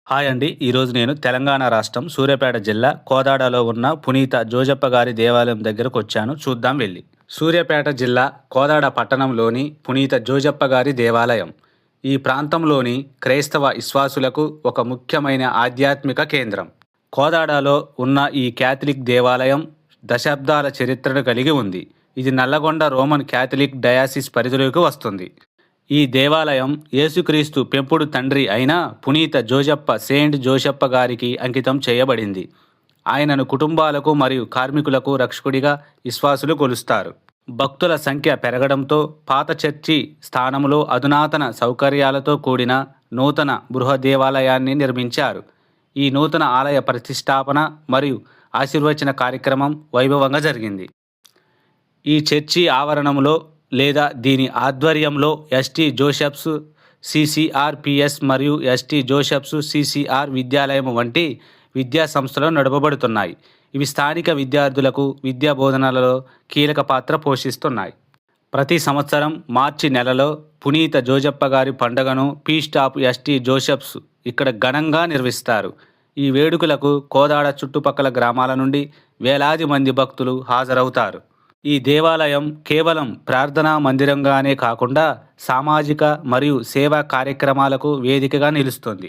Hi అండి. ఈరోజు నేను తెలంగాణ రాష్ట్రం సూర్యాపేట జిల్లా కోదాడలో ఉన్న పునీత జోజప్ప గారి దేవాలయం దగ్గరకు వచ్చాను. చూద్దాం వెళ్ళి. సూర్యాపేట జిల్లా కోదాడ పట్టణంలోని పునీత జోజప్ప గారి దేవాలయం ఈ ప్రాంతంలోని క్రైస్తవ విశ్వాసులకు ఒక ముఖ్యమైన ఆధ్యాత్మిక కేంద్రం. కోదాడలో ఉన్న ఈ క్యాథలిక్ దేవాలయం దశాబ్దాల చరిత్రను కలిగి ఉంది. ఇది నల్లగొండ రోమన్ క్యాథలిక్ డయాసిస్ పరిధిలోకి వస్తుంది. ఈ దేవాలయం యేసుక్రీస్తు పెంపుడు తండ్రి అయిన పునీత సెయింట్ జోసెప్ప గారికి అంకితం చేయబడింది. ఆయనను కుటుంబాలకు మరియు కార్మికులకు రక్షకుడిగా విశ్వాసులు కొలుస్తారు. భక్తుల సంఖ్య పెరగడంతో పాత చర్చి స్థానంలో అధునాతన సౌకర్యాలతో కూడిన నూతన దేవాలయాన్ని నిర్మించారు. ఈ నూతన ఆలయ ప్రతిష్టాపన మరియు ఆశీర్వచన కార్యక్రమం వైభవంగా జరిగింది. ఈ చర్చి ఆవరణంలో లేదా దీని ఆధ్వర్యంలో ఎస్టీ జోసెఫ్స్ సిసిఆర్పిఎస్ మరియు ఎస్టీ జోసెఫ్స్ సిసిఆర్ విద్యాలయం వంటి విద్యా సంస్థలు నడపబడుతున్నాయి. ఇవి స్థానిక విద్యార్థులకు విద్యా బోధనలలో కీలక పాత్ర పోషిస్తున్నాయి. ప్రతి సంవత్సరం మార్చి నెలలో పునీత జోజప్ప గారి పండుగను ఫీస్ట్ ఆఫ్ ఎస్టీ జోసెఫ్స్ ఇక్కడ ఘనంగా నిర్వహిస్తారు. ఈ వేడుకలకు కోదాడ చుట్టుపక్కల గ్రామాల నుండి వేలాది మంది భక్తులు హాజరవుతారు. ఈ దేవాలయం కేవలం ప్రార్థనా మందిరంగానే కాకుండా సామాజిక మరియు సేవా కార్యక్రమాలకు వేదికగా నిలుస్తుంది.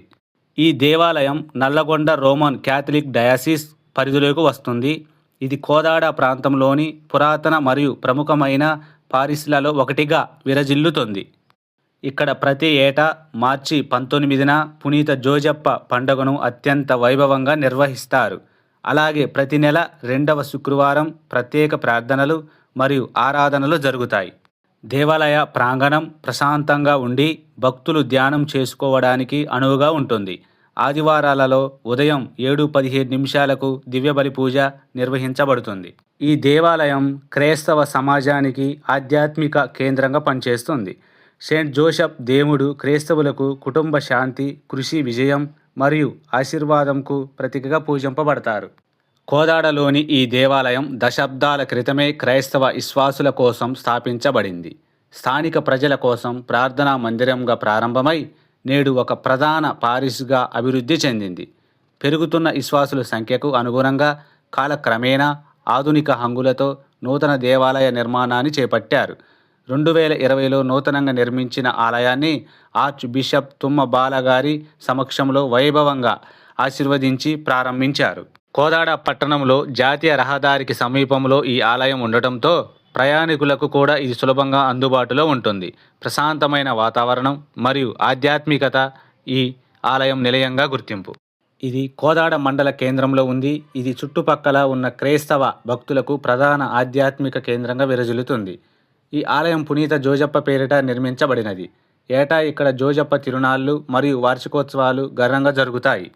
ఈ దేవాలయం నల్లగొండ రోమన్ క్యాథలిక్ డయాసిస్ పరిధిలోకి వస్తుంది. ఇది కోదాడ ప్రాంతంలోని పురాతన మరియు ప్రముఖమైన పారిస్లలో ఒకటిగా విరజిల్లుతుంది. ఇక్కడ ప్రతి ఏటా మార్చి 19న పునీత జోజప్ప పండుగను అత్యంత వైభవంగా నిర్వహిస్తారు. అలాగే ప్రతి నెల 2వ శుక్రవారం ప్రత్యేక ప్రార్థనలు మరియు ఆరాధనలు జరుగుతాయి. దేవాలయ ప్రాంగణం ప్రశాంతంగా ఉండి భక్తులు ధ్యానం చేసుకోవడానికి అనువుగా ఉంటుంది. ఆదివారాలలో ఉదయం 7:15 నిమిషాలకు దివ్యబలి పూజ నిర్వహించబడుతుంది. ఈ దేవాలయం క్రైస్తవ సమాజానికి ఆధ్యాత్మిక కేంద్రంగా పనిచేస్తుంది. సెయింట్ జోసెఫ్ దేవుడు క్రైస్తవులకు కుటుంబ శాంతి, కృషి విజయం మరియు ఆశీర్వాదంకు ప్రతీకగా పూజింపబడతారు. కోదాడలోని ఈ దేవాలయం దశాబ్దాల క్రితమే క్రైస్తవ విశ్వాసుల కోసం స్థాపించబడింది. స్థానిక ప్రజల కోసం ప్రార్థనా మందిరంగా ప్రారంభమై నేడు ఒక ప్రధాన పారిస్గా అభివృద్ధి చెందింది. పెరుగుతున్న విశ్వాసుల సంఖ్యకు అనుగుణంగా కాలక్రమేణా ఆధునిక హంగులతో నూతన దేవాలయ నిర్మాణాన్ని చేపట్టారు. 2020లో నూతనంగా నిర్మించిన ఆలయాన్ని ఆర్చ్ బిషప్ తుమ్మ బాలగారి సమక్షంలో వైభవంగా ఆశీర్వదించి ప్రారంభించారు. కోదాడ పట్టణంలో జాతీయ రహదారికి సమీపంలో ఈ ఆలయం ఉండటంతో ప్రయాణికులకు కూడా ఇది సులభంగా అందుబాటులో ఉంటుంది. ప్రశాంతమైన వాతావరణం మరియు ఆధ్యాత్మికత ఈ ఆలయం నిలయంగా గుర్తింపు. ఇది కోదాడ మండల కేంద్రంలో ఉంది. ఇది చుట్టుపక్కల ఉన్న క్రైస్తవ భక్తులకు ప్రధాన ఆధ్యాత్మిక కేంద్రంగా విరజిల్లుతుంది. ఈ ఆలయం పునీత జోజప్ప పేరిట నిర్మించబడినది. ఏటా ఇక్కడ జోజప్ప తిరునాళ్ళు మరియు వార్షికోత్సవాలు ఘనంగా జరుగుతాయి.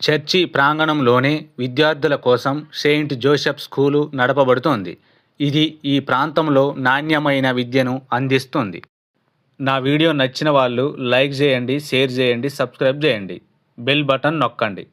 చర్చి ప్రాంగణంలోనే విద్యార్థుల కోసం సెయింట్ జోసెఫ్ స్కూలు నడపబడుతోంది. ఇది ఈ ప్రాంతంలో నాణ్యమైన విద్యను అందిస్తుంది. నా వీడియో నచ్చిన వాళ్ళు లైక్ చేయండి, షేర్ చేయండి, సబ్స్క్రైబ్ చేయండి, బెల్ బటన్ నొక్కండి.